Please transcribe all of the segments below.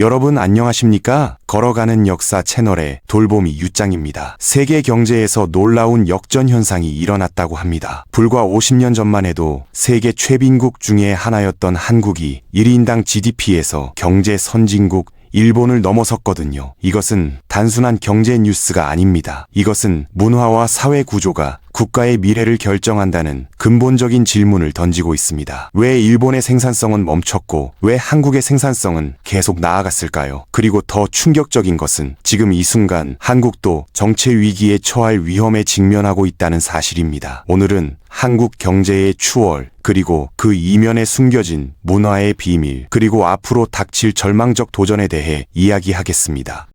여러분 안녕하십니까? 걸어가는 역사 채널의 돌보미 유짱입니다. 세계 경제에서 놀라운 역전 현상이 일어났다고 합니다. 불과 50년 전만 해도 세계 최빈국 중에 하나였던 한국이 1인당 GDP에서 경제 선진국 일본을 넘어섰거든요. 이것은 단순한 경제 뉴스가 아닙니다. 이것은 문화와 사회 구조가 국가의 미래를 결정한다는 근본적인 질문을 던지고 있습니다. 왜 일본의 생산성은 멈췄고 왜 한국의 생산성은 계속 나아갔을까요? 그리고 더 충격적인 것은 지금 이 순간 한국도 정체 위기에 처할 위험에 직면하고 있다는 사실입니다. 오늘은 한국 경제의 추월, 그리고 그 이면에 숨겨진 문화의 비밀, 그리고 앞으로 닥칠 절망적 도전에 대해 이야기하겠습니다.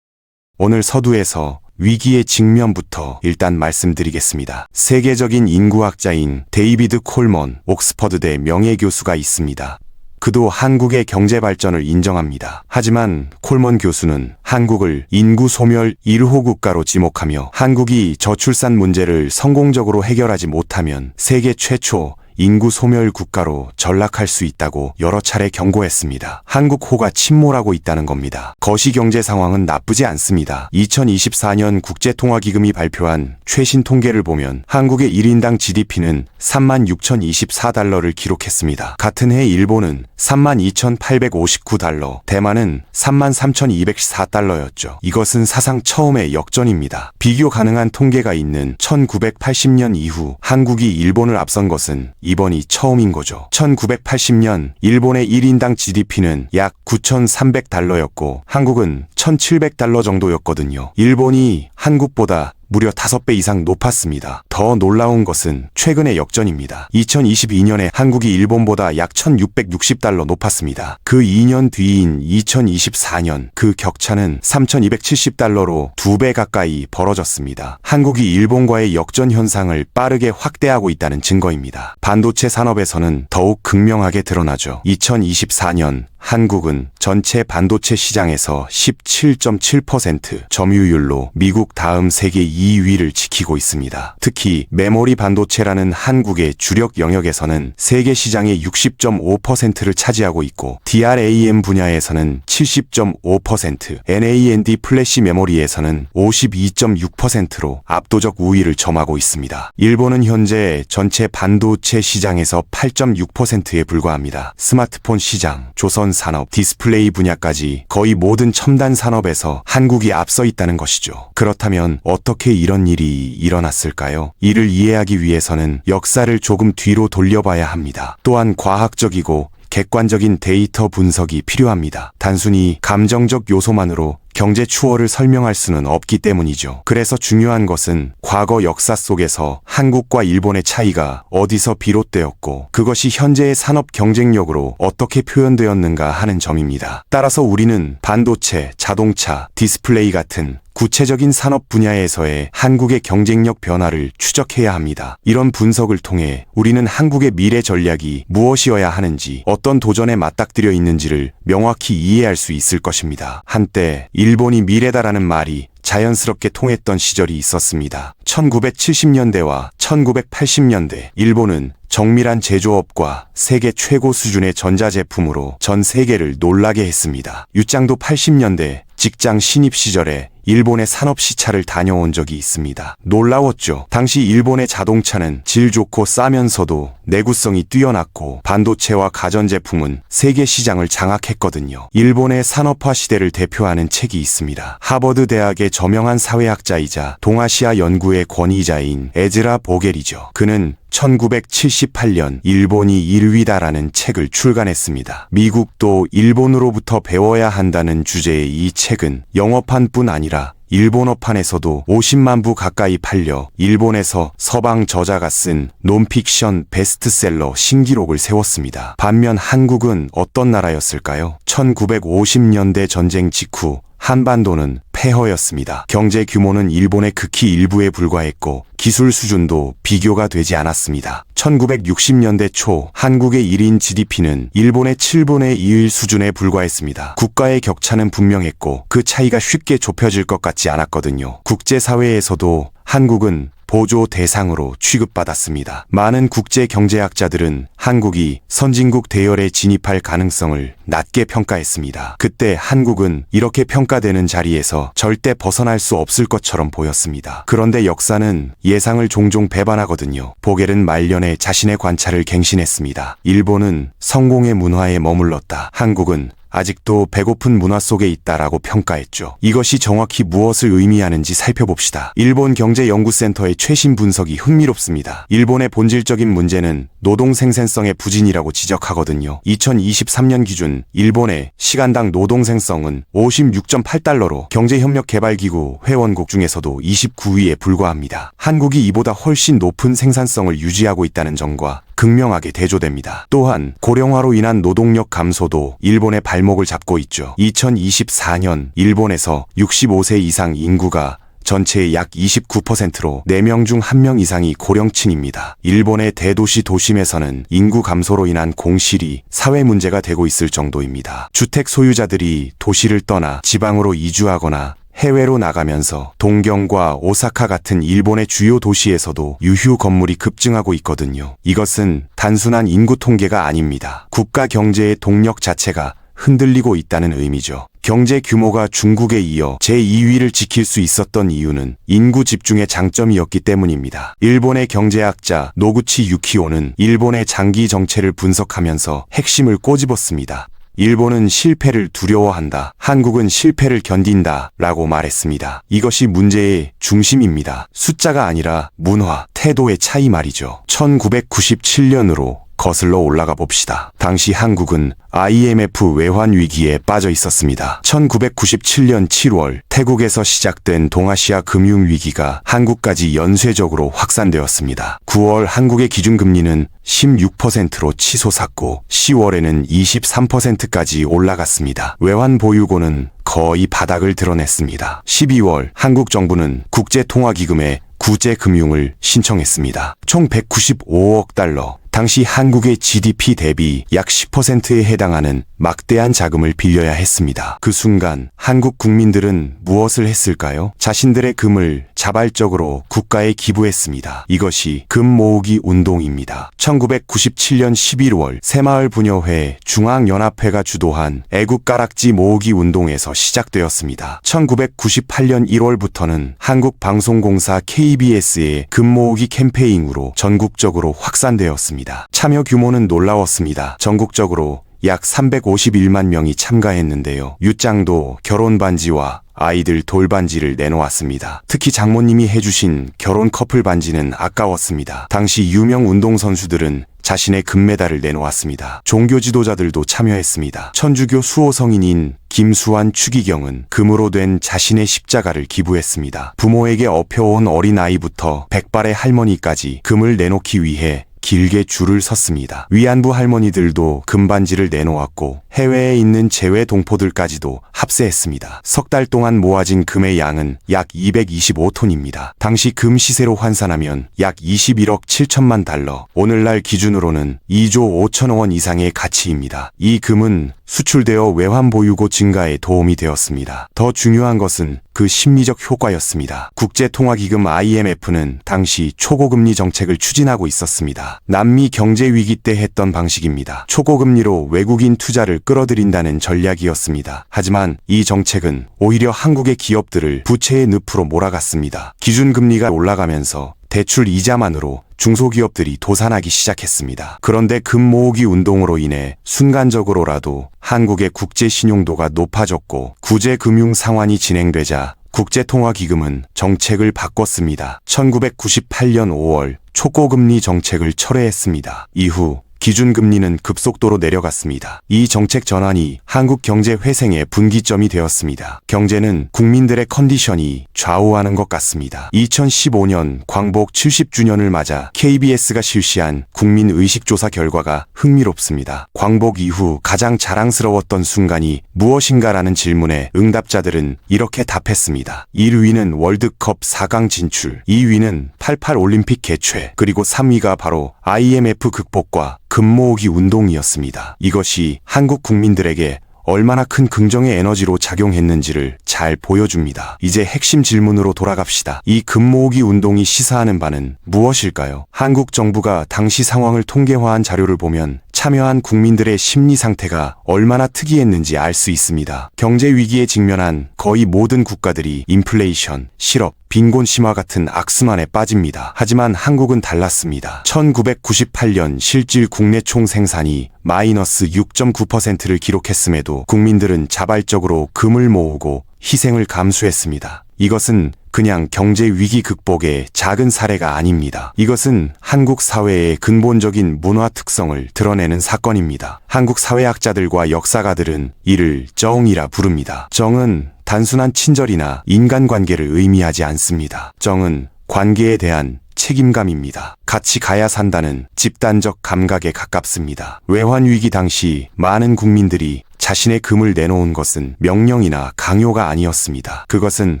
오늘 서두에서 위기의 직면부터 일단 말씀드리겠습니다. 세계적인 인구학자인 데이비드 콜먼 옥스퍼드대 명예교수가 있습니다. 그도 한국의 경제 발전을 인정합니다. 하지만 콜먼 교수는 한국을 인구 소멸 1호 국가로 지목하며 한국이 저출산 문제를 성공적으로 해결하지 못하면 세계 최초 인구 소멸 국가로 전락할 수 있다고 여러 차례 경고했습니다. 한국호가 침몰하고 있다는 겁니다. 거시경제 상황은 나쁘지 않습니다. 2024년 국제통화기금이 발표한 최신 통계를 보면 한국의 1인당 GDP는 36,024달러를 기록했습니다. 같은 해 일본은 32,859달러, 대만은 33,204달러였죠. 이것은 사상 처음의 역전입니다. 비교 가능한 통계가 있는 1980년 이후 한국이 일본을 앞선 것은 이번이 처음인 거죠. 1980년 일본의 1인당 GDP는 약 9,300달러였고 한국은 1,700달러 정도였거든요. 일본이 한국보다 무려 5배 이상 높았습니다. 더 놀라운 것은 최근의 역전입니다. 2022년에 한국이 일본보다 약 1,660달러 높았습니다. 그 2년 뒤인 2024년 그 격차는 3,270달러로 2배 가까이 벌어졌습니다. 한국이 일본과의 역전 현상을 빠르게 확대하고 있다는 증거입니다. 반도체 산업에서는 더욱 극명하게 드러나죠. 2024년 한국은 전체 반도체 시장에서 17.7% 점유율로 미국 다음 세계 2위를 지키고 있습니다. 특히 메모리 반도체라는 한국의 주력 영역에서는 세계 시장의 60.5%를 차지하고 있고 DRAM 분야에서는 70.5%, NAND 플래시 메모리에서는 52.6%로 압도적 우위를 점하고 있습니다. 일본은 현재 전체 반도체 시장에서 8.6%에 불과합니다. 스마트폰 시장, 조선 산업, 디스플레이 분야까지 거의 모든 첨단 산업에서 한국이 앞서 있다는 것이죠. 그렇다면 어떻게 이런 일이 일어났을까요? 이를 이해하기 위해서는 역사를 조금 뒤로 돌려봐야 합니다. 또한 과학적이고 객관적인 데이터 분석이 필요합니다. 단순히 감정적 요소만으로 경제 추월을 설명할 수는 없기 때문이죠. 그래서 중요한 것은 과거 역사 속에서 한국과 일본의 차이가 어디서 비롯되었고 그것이 현재의 산업 경쟁력으로 어떻게 표현되었는가 하는 점입니다. 따라서 우리는 반도체, 자동차, 디스플레이 같은 구체적인 산업 분야에서의 한국의 경쟁력 변화를 추적해야 합니다. 이런 분석을 통해 우리는 한국의 미래 전략이 무엇이어야 하는지, 어떤 도전에 맞닥뜨려 있는지를 명확히 이해할 수 있을 것입니다. 한때 일본이 미래다라는 말이 자연스럽게 통했던 시절이 있었습니다. 1970년대와 1980년대 일본은 정밀한 제조업과 세계 최고 수준의 전자제품으로 전 세계를 놀라게 했습니다. 유짱도 80년대 직장 신입 시절에 일본의 산업 시차를 다녀온 적이 있습니다. 놀라웠죠. 당시 일본의 자동차는 질 좋고 싸면서도 내구성이 뛰어났고 반도체와 가전제품은 세계 시장을 장악했거든요. 일본의 산업화 시대를 대표하는 책이 있습니다. 하버드 대학의 저명한 사회학자이자 동아시아 연구의 권위자인 에즈라 보겔이죠. 그는 1978년 일본이 1위다라는 책을 출간했습니다. 미국도 일본으로부터 배워야 한다는 주제의 이 책은 영어판뿐 아니라 일본어판에서도 50만 부 가까이 팔려 일본에서 서방 저자가 쓴 논픽션 베스트셀러 신기록을 세웠습니다. 반면 한국은 어떤 나라였을까요? 1950년대 전쟁 직후 한반도는 폐허였습니다. 경제 규모는 일본의 극히 일부에 불과했고 기술 수준도 비교가 되지 않았습니다. 1960년대 초 한국의 1인 GDP는 일본의 7분의 2일 수준에 불과했습니다. 국가의 격차는 분명했고 그 차이가 쉽게 좁혀질 것 같지 않았거든요. 국제사회에서도 한국은 보조 대상으로 취급받았습니다. 많은 국제 경제학자들은 한국이 선진국 대열에 진입할 가능성을 낮게 평가했습니다. 그때 한국은 이렇게 평가되는 자리에서 절대 벗어날 수 없을 것처럼 보였습니다. 그런데 역사는 예상을 종종 배반하거든요. 보겔은 말년에 자신의 관찰을 갱신했습니다. 일본은 성공의 문화에 머물렀다. 한국은 아직도 배고픈 문화 속에 있다라고 평가했죠. 이것이 정확히 무엇을 의미하는지 살펴봅시다. 일본 경제연구센터의 최신 분석이 흥미롭습니다. 일본의 본질적인 문제는 노동 생산성의 부진이라고 지적하거든요. 2023년 기준 일본의 시간당 노동 생성은 56.8달러로 경제협력개발기구 회원국 중에서도 29위에 불과합니다. 한국이 이보다 훨씬 높은 생산성을 유지하고 있다는 점과 극명하게 대조됩니다. 또한 고령화로 인한 노동력 감소도 일본의 발목을 잡고 있죠. 2024년 일본에서 65세 이상 인구가 전체의 약 29%로 4명 중 1명 이상이 고령층입니다. 일본의 대도시 도심에서는 인구 감소로 인한 공실이 사회 문제가 되고 있을 정도입니다. 주택 소유자들이 도시를 떠나 지방으로 이주하거나 해외로 나가면서 동경과 오사카 같은 일본의 주요 도시에서도 유휴 건물이 급증하고 있거든요. 이것은 단순한 인구 통계가 아닙니다. 국가 경제의 동력 자체가 흔들리고 있다는 의미죠. 경제 규모가 중국에 이어 제2위를 지킬 수 있었던 이유는 인구 집중의 장점이었기 때문입니다. 일본의 경제학자 노구치 유키오는 일본의 장기 정체를 분석하면서 핵심을 꼬집었습니다. 일본은 실패를 두려워한다. 한국은 실패를 견딘다. 라고 말했습니다. 이것이 문제의 중심입니다. 숫자가 아니라 문화, 태도의 차이 말이죠. 1997년으로 거슬러 올라가 봅시다. 당시 한국은 IMF 외환 위기에 빠져 있었습니다. 1997년 7월 태국에서 시작된 동아시아 금융 위기가 한국까지 연쇄적으로 확산되었습니다. 9월 한국의 기준금리는 16%로 치솟았고 10월에는 23%까지 올라갔습니다. 외환 보유고는 거의 바닥을 드러냈습니다. 12월 한국 정부는 국제통화기금에 구제금융을 신청했습니다. 총 195억 달러. 당시 한국의 GDP 대비 약 10%에 해당하는 막대한 자금을 빌려야 했습니다. 그 순간 한국 국민들은 무엇을 했을까요? 자신들의 금을 자발적으로 국가에 기부했습니다. 이것이 금 모으기 운동입니다. 1997년 11월 새마을부녀회 중앙연합회가 주도한 애국가락지 모으기 운동에서 시작되었습니다. 1998년 1월부터는 한국방송공사 KBS의 금 모으기 캠페인으로 전국적으로 확산되었습니다. 참여 규모는 놀라웠습니다. 전국적으로 약 351만 명이 참가했는데요. 유짱도 결혼 반지와 아이들 돌반지를 내놓았습니다. 특히 장모님이 해주신 결혼 커플 반지는 아까웠습니다. 당시 유명 운동선수들은 자신의 금메달을 내놓았습니다. 종교 지도자들도 참여했습니다. 천주교 수호 성인인 김수환 추기경은 금으로 된 자신의 십자가를 기부했습니다. 부모에게 업혀온 어린아이부터 백발의 할머니까지 금을 내놓기 위해 길게 줄을 섰습니다. 위안부 할머니들도 금반지를 내놓았고 해외에 있는 재외 동포들까지도 합세했습니다. 석 달 동안 모아진 금의 양은 약 225톤입니다. 당시 금 시세로 환산하면 약 21억 7천만 달러, 오늘날 기준으로는 2조 5천억 원 이상의 가치입니다. 이 금은 수출되어 외환 보유고 증가에 도움이 되었습니다. 더 중요한 것은 그 심리적 효과였습니다. 국제통화기금 IMF는 당시 초고금리 정책을 추진하고 있었습니다. 남미 경제 위기 때 했던 방식입니다. 초고금리로 외국인 투자를 끌어들인다는 전략이었습니다. 하지만 이 정책은 오히려 한국의 기업들을 부채의 늪으로 몰아갔습니다. 기준금리가 올라가면서 대출 이자만으로 중소기업들이 도산하기 시작했습니다. 그런데 금 모으기 운동으로 인해 순간적으로라도 한국의 국제 신용도가 높아졌고 구제금융 상환이 진행되자 국제통화기금은 정책을 바꿨습니다. 1998년 5월 초고금리 정책을 철회했습니다. 이후 기준금리는 급속도로 내려갔습니다. 이 정책 전환이 한국 경제 회생의 분기점이 되었습니다. 경제는 국민들의 컨디션이 좌우하는 것 같습니다. 2015년 광복 70주년을 맞아 KBS가 실시한 국민의식조사 결과가 흥미롭습니다. 광복 이후 가장 자랑스러웠던 순간이 무엇인가라는 질문에 응답자들은 이렇게 답했습니다. 1위는 월드컵 4강 진출, 2위는 88 올림픽 개최, 그리고 3위가 바로 IMF 극복과 금 모으기 운동이었습니다. 이것이 한국 국민들에게 얼마나 큰 긍정의 에너지로 작용했는지를 잘 보여줍니다. 이제 핵심 질문으로 돌아갑시다. 이 금모으기 운동이 시사하는 바는 무엇일까요? 한국 정부가 당시 상황을 통계화한 자료를 보면 참여한 국민들의 심리 상태가 얼마나 특이했는지 알 수 있습니다. 경제 위기에 직면한 거의 모든 국가들이 인플레이션, 실업, 빈곤 심화 같은 악순환에 빠집니다. 하지만 한국은 달랐습니다. 1998년 실질 국내 총생산이 마이너스 6.9%를 기록했음에도 국민들은 자발적으로 금을 모으고 희생을 감수했습니다. 이것은 그냥 경제 위기 극복의 작은 사례가 아닙니다. 이것은 한국 사회의 근본적인 문화 특성을 드러내는 사건입니다. 한국 사회학자들과 역사가들은 이를 정이라 부릅니다. 정은 단순한 친절이나 인간관계를 의미하지 않습니다. 정은 관계에 대한 책임감입니다. 같이 가야 산다는 집단적 감각에 가깝습니다. 외환위기 당시 많은 국민들이 자신의 금을 내놓은 것은 명령이나 강요가 아니었습니다. 그것은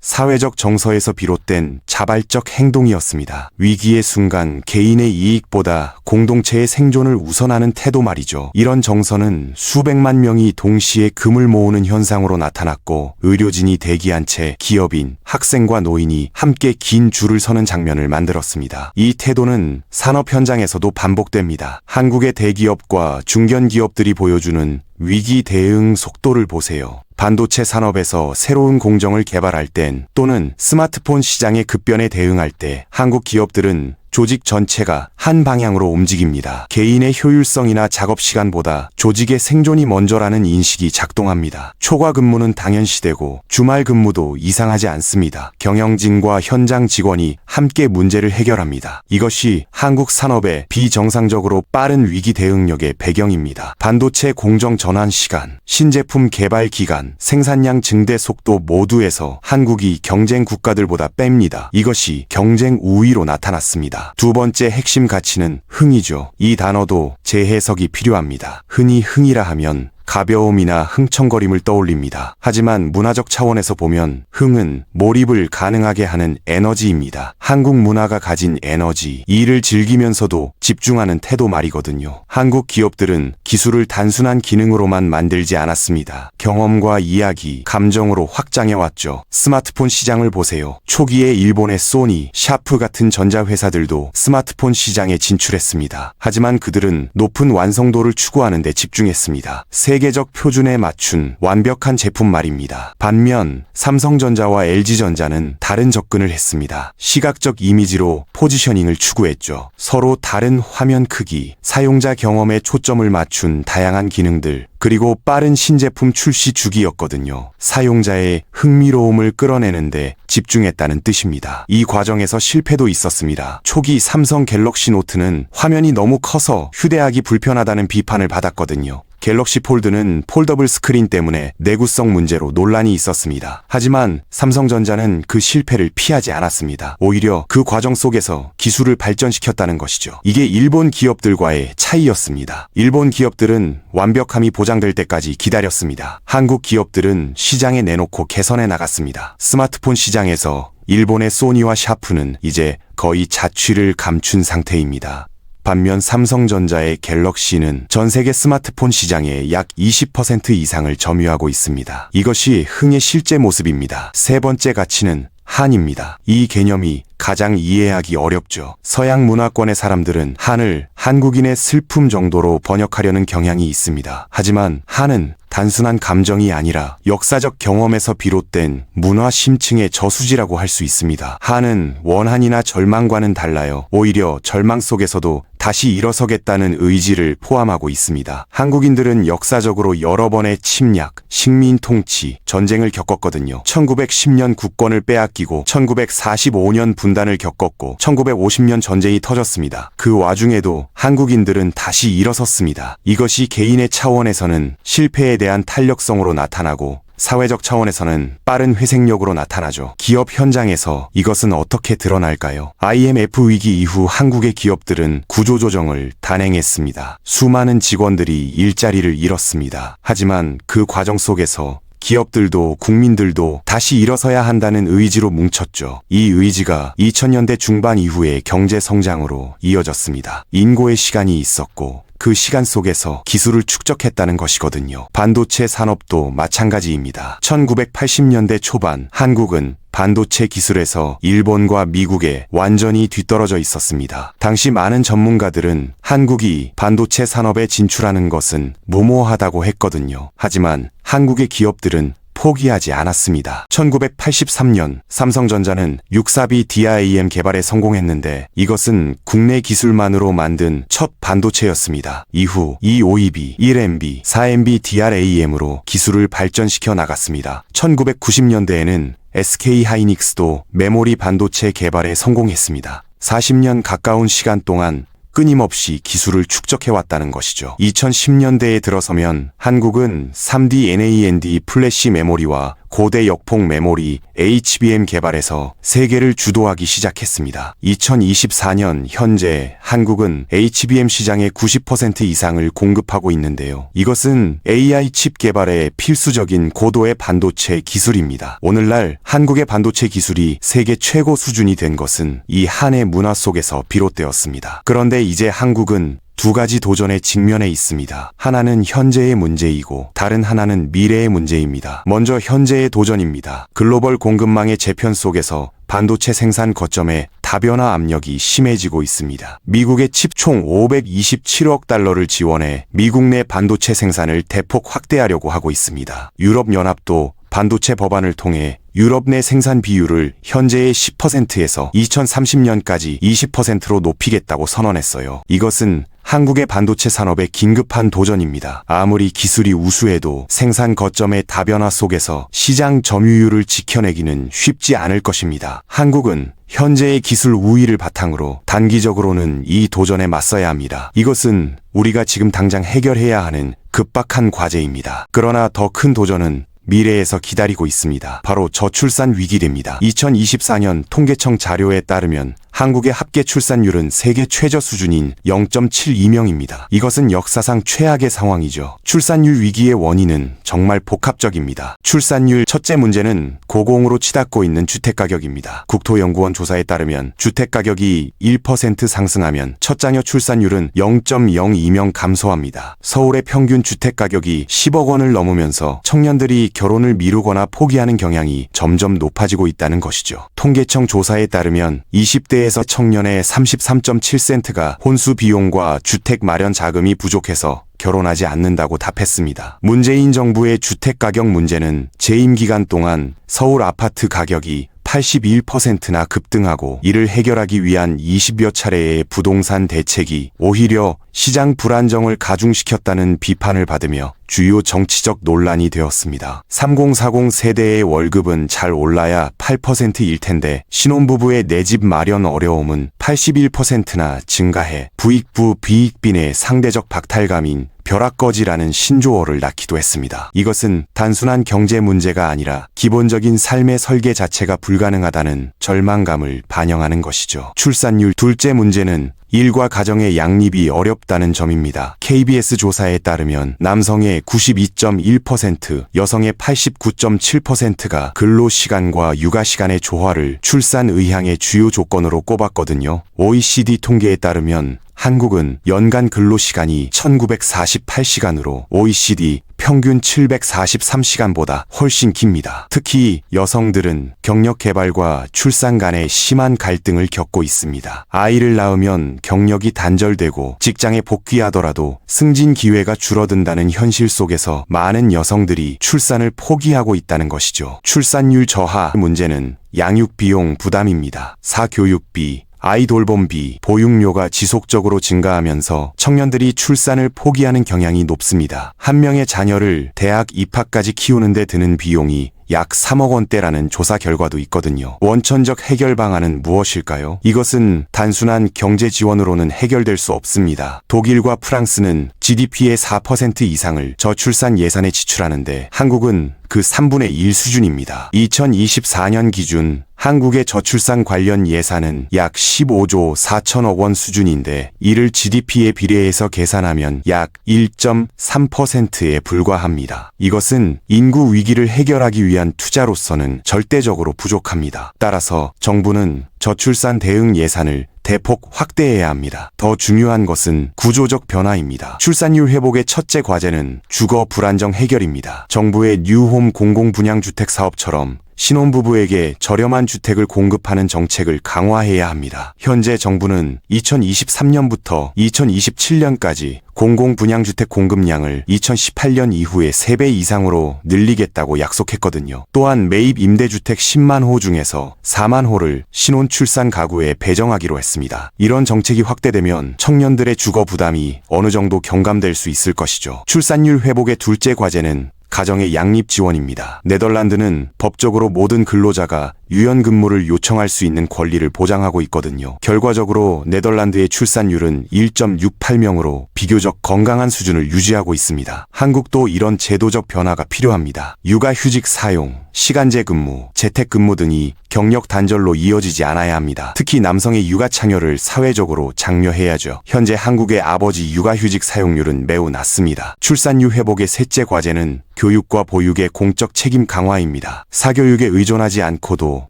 사회적 정서에서 비롯된 자발적 행동이었습니다. 위기의 순간 개인의 이익보다 공동체의 생존을 우선하는 태도 말이죠. 이런 정서는 수백만 명이 동시에 금을 모으는 현상으로 나타났고 의료진이 대기한 채 기업인, 학생과 노인이 함께 긴 줄을 서는 장면을 만들었습니다. 이 태도는 산업 현장에서도 반복됩니다. 한국의 대기업과 중견기업들이 보여주는 위기 대응 속도를 보세요. 반도체 산업에서 새로운 공정을 개발할 땐 또는 스마트폰 시장의 급변에 대응할 때 한국 기업들은 조직 전체가 한 방향으로 움직입니다. 개인의 효율성이나 작업 시간보다 조직의 생존이 먼저라는 인식이 작동합니다. 초과 근무는 당연시되고 주말 근무도 이상하지 않습니다. 경영진과 현장 직원이 함께 문제를 해결합니다. 이것이 한국 산업의 비정상적으로 빠른 위기 대응력의 배경입니다. 반도체 공정 전환 시간, 신제품 개발 기간, 생산량 증대 속도 모두에서 한국이 경쟁 국가들보다 뺍니다. 이것이 경쟁 우위로 나타났습니다. 두 번째 핵심 가치는 흥이죠. 이 단어도 재해석이 필요합니다. 흔히 흥이라 하면 가벼움이나 흥청거림을 떠올립니다. 하지만 문화적 차원에서 보면 흥은 몰입을 가능하게 하는 에너지입니다. 한국 문화가 가진 에너지, 일을 즐기면서도 집중하는 태도 말이거든요. 한국 기업들은 기술을 단순한 기능으로만 만들지 않았습니다. 경험과 이야기, 감정으로 확장해왔죠. 스마트폰 시장을 보세요. 초기에 일본의 소니, 샤프 같은 전자회사들도 스마트폰 시장에 진출했습니다. 하지만 그들은 높은 완성도를 추구하는 데 집중했습니다. 세계적 표준에 맞춘 완벽한 제품 말입니다. 반면 삼성전자와 LG전자는 다른 접근을 했습니다. 시각적 이미지로 포지셔닝을 추구했죠. 서로 다른 화면 크기, 사용자 경험에 초점을 맞춘 다양한 기능들, 그리고 빠른 신제품 출시 주기였거든요. 사용자의 흥미로움을 끌어내는데 집중했다는 뜻입니다. 이 과정에서 실패도 있었습니다. 초기 삼성 갤럭시 노트는 화면이 너무 커서 휴대하기 불편하다는 비판을 받았거든요. 갤럭시 폴드는 폴더블 스크린 때문에 내구성 문제로 논란이 있었습니다. 하지만 삼성전자는 그 실패를 피하지 않았습니다. 오히려 그 과정 속에서 기술을 발전시켰다는 것이죠. 이게 일본 기업들과의 차이였습니다. 일본 기업들은 완벽함이 보장될 때까지 기다렸습니다. 한국 기업들은 시장에 내놓고 개선해 나갔습니다. 스마트폰 시장에서 일본의 소니와 샤프는 이제 거의 자취를 감춘 상태입니다. 반면 삼성전자의 갤럭시는 전 세계 스마트폰 시장의 약 20% 이상을 점유하고 있습니다. 이것이 흥의 실제 모습입니다. 세 번째 가치는 한입니다. 이 개념이 가장 이해하기 어렵죠. 서양 문화권의 사람들은 한을 한국인의 슬픔 정도로 번역하려는 경향이 있습니다. 하지만 한은 단순한 감정이 아니라 역사적 경험에서 비롯된 문화 심층의 저수지라고 할 수 있습니다. 한은 원한이나 절망과는 달라요. 오히려 절망 속에서도 다시 일어서겠다는 의지를 포함하고 있습니다. 한국인들은 역사적으로 여러 번의 침략, 식민 통치, 전쟁을 겪었거든요. 1910년 국권을 빼앗기고 1945년 분단을 겪었고 1950년 전쟁이 터졌습니다. 그 와중에도 한국인들은 다시 일어섰습니다. 이것이 개인의 차원에서는 실패에 대한 탄력성으로 나타나고 사회적 차원에서는 빠른 회생력으로 나타나죠. 기업 현장에서 이것은 어떻게 드러날까요? IMF 위기 이후 한국의 기업들은 구조조정을 단행했습니다. 수많은 직원들이 일자리를 잃었습니다. 하지만 그 과정 속에서 기업들도 국민들도 다시 일어서야 한다는 의지로 뭉쳤죠. 이 의지가 2000년대 중반 이후의 경제 성장으로 이어졌습니다. 인고의 시간이 있었고 그 시간 속에서 기술을 축적했다는 것이거든요. 반도체 산업도 마찬가지입니다. 1980년대 초반 한국은 반도체 기술에서 일본과 미국에 완전히 뒤떨어져 있었습니다. 당시 많은 전문가들은 한국이 반도체 산업에 진출하는 것은 무모하다고 했거든요. 하지만 한국의 기업들은 포기하지 않았습니다. 1983년 삼성전자는 642 DRAM 개발에 성공했는데 이것은 국내 기술만으로 만든 첫 반도체였습니다. 이후 252, 1MB, 4MB DRAM으로 기술을 발전시켜 나갔습니다. 1990년대에는 SK 하이닉스도 메모리 반도체 개발에 성공했습니다. 40년 가까운 시간 동안 끊임없이 기술을 축적해왔다는 것이죠. 2010년대에 들어서면 한국은 3D NAND 플래시 메모리와 고대 역폭 메모리 HBM 개발에서 세계를 주도하기 시작했습니다. 2024년 현재 한국은 HBM 시장의 90% 이상을 공급하고 있는데요. 이것은 AI 칩 개발에 필수적인 고도의 반도체 기술입니다. 오늘날 한국의 반도체 기술이 세계 최고 수준이 된 것은 이 한해 문화 속에서 비롯되었습니다. 그런데 이제 한국은 두 가지 도전에 직면해 있습니다. 하나는 현재의 문제이고 다른 하나는 미래의 문제입니다. 먼저 현재의 도전입니다. 글로벌 공급망의 재편 속에서 반도체 생산 거점의 다변화 압력이 심해지고 있습니다. 미국의 칩 총 527억 달러를 지원해 미국 내 반도체 생산을 대폭 확대하려고 하고 있습니다. 유럽연합도 반도체 법안을 통해 유럽 내 생산 비율을 현재의 10%에서 2030년까지 20%로 높이겠다고 선언했어요. 이것은 한국의 반도체 산업의 긴급한 도전입니다. 아무리 기술이 우수해도 생산 거점의 다변화 속에서 시장 점유율을 지켜내기는 쉽지 않을 것입니다. 한국은 현재의 기술 우위를 바탕으로 단기적으로는 이 도전에 맞서야 합니다. 이것은 우리가 지금 당장 해결해야 하는 급박한 과제입니다. 그러나 더 큰 도전은 미래에서 기다리고 있습니다. 바로 저출산 위기입니다. 2024년 통계청 자료에 따르면 한국의 합계 출산율은 세계 최저 수준인 0.72명입니다. 이것은 역사상 최악의 상황이죠. 출산율 위기의 원인은 정말 복합적입니다. 출산율 첫째 문제는 고공으로 치닫고 있는 주택가격입니다. 국토연구원 조사에 따르면 주택가격이 1% 상승하면 첫 자녀 출산율은 0.02명 감소합니다. 서울의 평균 주택가격이 10억 원을 넘으면서 청년들이 결혼을 미루거나 포기하는 경향이 점점 높아지고 있다는 것이죠. 통계청 조사에 따르면 20대에서 청년의 33.7%가 혼수 비용과 주택 마련 자금이 부족해서 결혼하지 않는다고 답했습니다. 문재인 정부의 주택가격 문제는 재임 기간 동안 서울 아파트 가격이 81%나 급등하고 이를 해결하기 위한 20여 차례의 부동산 대책이 오히려 시장 불안정을 가중시켰다는 비판을 받으며 주요 정치적 논란이 되었습니다. 3040 세대의 월급은 잘 올라야 8%일 텐데 신혼부부의 내 집 마련 어려움은 81%나 증가해 부익부 비익빈의 상대적 박탈감인 벼락거지라는 신조어를 낳기도 했습니다. 이것은 단순한 경제 문제가 아니라 기본적인 삶의 설계 자체가 불가능하다는 절망감을 반영하는 것이죠. 출산율 둘째 문제는 일과 가정의 양립이 어렵다는 점입니다. KBS 조사에 따르면 남성의 92.1%, 여성의 89.7%가 근로시간과 육아시간의 조화를 출산 의향의 주요 조건으로 꼽았거든요. OECD 통계에 따르면 한국은 연간 근로시간이 1948시간으로 OECD 평균 743시간보다 훨씬 깁니다. 특히 여성들은 경력 개발과 출산 간의 심한 갈등을 겪고 있습니다. 아이를 낳으면 경력이 단절되고 직장에 복귀하더라도 승진 기회가 줄어든다는 현실 속에서 많은 여성들이 출산을 포기하고 있다는 것이죠. 출산율 저하 문제는 양육비용 부담입니다. 사교육비, 아이 돌봄비, 보육료가 지속적으로 증가하면서 청년들이 출산을 포기하는 경향이 높습니다. 한 명의 자녀를 대학 입학까지 키우는 데 드는 비용이 약 3억 원대라는 조사 결과도 있거든요. 원천적 해결 방안은 무엇일까요? 이것은 단순한 경제 지원으로는 해결될 수 없습니다. 독일과 프랑스는 GDP의 4% 이상을 저출산 예산에 지출하는데 한국은 그 3분의 1 수준입니다. 2024년 기준 한국의 저출산 관련 예산은 약 15조 4천억 원 수준인데 이를 GDP에 비례해서 계산하면 약 1.3%에 불과합니다. 이것은 인구 위기를 해결하기 위한 투자로서는 절대적으로 부족합니다. 따라서 정부는 저출산 대응 예산을 대폭 확대해야 합니다. 더 중요한 것은 구조적 변화입니다. 출산율 회복의 첫째 과제는 주거 불안정 해결입니다. 정부의 뉴홈 공공분양주택 사업처럼 신혼부부에게 저렴한 주택을 공급하는 정책을 강화해야 합니다. 현재 정부는 2023년부터 2027년까지 공공분양주택 공급량을 2018년 이후의 3배 이상으로 늘리겠다고 약속했거든요. 또한 매입 임대주택 10만 호 중에서 4만 호를 신혼 출산 가구에 배정하기로 했습니다. 이런 정책이 확대되면 청년들의 주거 부담이 어느 정도 경감될 수 있을 것이죠. 출산율 회복의 둘째 과제는 가정의 양립 지원입니다. 네덜란드는 법적으로 모든 근로자가 유연근무를 요청할 수 있는 권리를 보장하고 있거든요. 결과적으로 네덜란드의 출산율은 1.68명으로 비교적 건강한 수준을 유지하고 있습니다. 한국도 이런 제도적 변화가 필요합니다. 육아휴직 사용, 시간제 근무, 재택근무 등이 경력 단절로 이어지지 않아야 합니다. 특히 남성의 육아 참여를 사회적으로 장려해야죠. 현재 한국의 아버지 육아휴직 사용률은 매우 낮습니다. 출산율 회복의 셋째 과제는 교육과 보육의 공적 책임 강화입니다. 사교육에 의존하지 않고도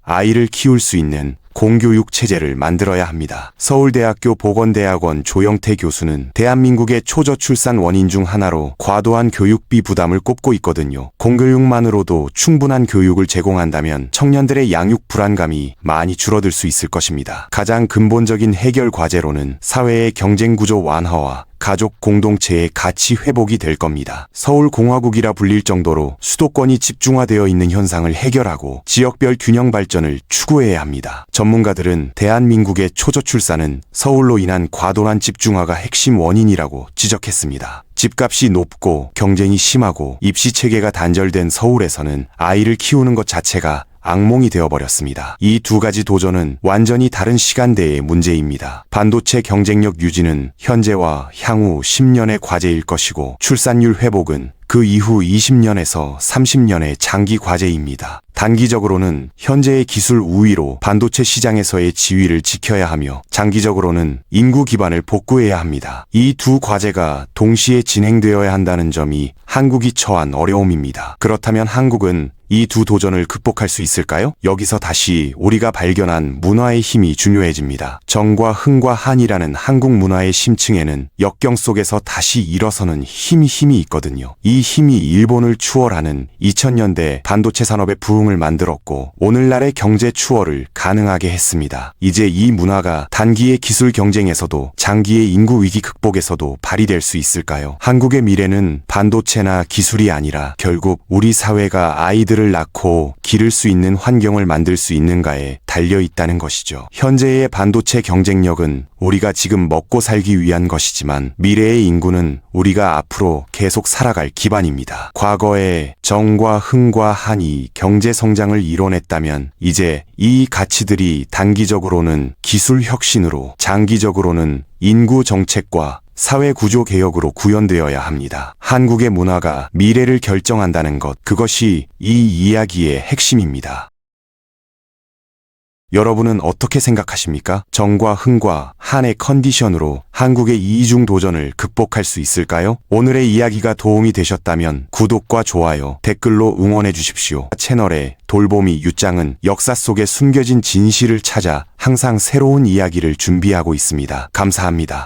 아이를 키울 수 있는 공교육 체제를 만들어야 합니다. 서울대학교 보건대학원 조영태 교수는 대한민국의 초저출산 원인 중 하나로 과도한 교육비 부담을 꼽고 있거든요. 공교육만으로도 충분한 교육을 제공한다면 청년들의 양육 불안감이 많이 줄어들 수 있을 것입니다. 가장 근본적인 해결 과제로는 사회의 경쟁구조 완화와 가족 공동체의 가치 회복이 될 겁니다. 서울공화국이라 불릴 정도로 수도권이 집중화되어 있는 현상을 해결하고 지역별 균형 발전을 추구해야 합니다. 전문가들은 대한민국의 초저출산은 서울로 인한 과도한 집중화가 핵심 원인이라고 지적했습니다. 집값이 높고 경쟁이 심하고 입시 체계가 단절된 서울에서는 아이를 키우는 것 자체가 악몽이 되어버렸습니다. 이 두 가지 도전은 완전히 다른 시간대의 문제입니다. 반도체 경쟁력 유지는 현재와 향후 10년의 과제일 것이고 출산율 회복은 그 이후 20년에서 30년의 장기 과제입니다. 단기적으로는 현재의 기술 우위로 반도체 시장에서의 지위를 지켜야 하며 장기적으로는 인구 기반을 복구해야 합니다. 이 두 과제가 동시에 진행되어야 한다는 점이 한국이 처한 어려움입니다. 그렇다면 한국은 이 두 도전을 극복할 수 있을까요? 여기서 다시 우리가 발견한 문화의 힘이 중요해집니다. 정과 흥과 한이라는 한국 문화의 심층에는 역경 속에서 다시 일어서는 힘이 있거든요. 이 힘이 일본을 추월하는 2000년대 반도체 산업의 부흥을 만들었고 오늘날의 경제 추월을 가능하게 했습니다. 이제 이 문화가 단기의 기술 경쟁에서도 장기의 인구 위기 극복에서도 발휘될 수 있을까요? 한국의 미래는 반도체나 기술이 아니라 결국 우리 사회가 아이들을 낳고 기를 수 있는 환경을 만들 수 있는가에 달려 있다는 것이죠. 현재의 반도체 경쟁력은 우리가 지금 먹고 살기 위한 것이지만 미래의 인구는 우리가 앞으로 계속 살아갈 기반입니다. 과거에 정과 흥과 한이 경제 성장을 이뤄냈다면 이제 이 가치들이 단기적으로는 기술 혁신으로 장기적으로는 인구 정책과 사회 구조 개혁으로 구현되어야 합니다. 한국의 문화가 미래를 결정한다는 것, 그것이 이 이야기의 핵심입니다. 여러분은 어떻게 생각하십니까? 정과 흥과 한의 컨디션으로 한국의 이중 도전을 극복할 수 있을까요? 오늘의 이야기가 도움이 되셨다면 구독과 좋아요, 댓글로 응원해 주십시오. 채널의 돌보미 유짱은 역사 속에 숨겨진 진실을 찾아 항상 새로운 이야기를 준비하고 있습니다. 감사합니다.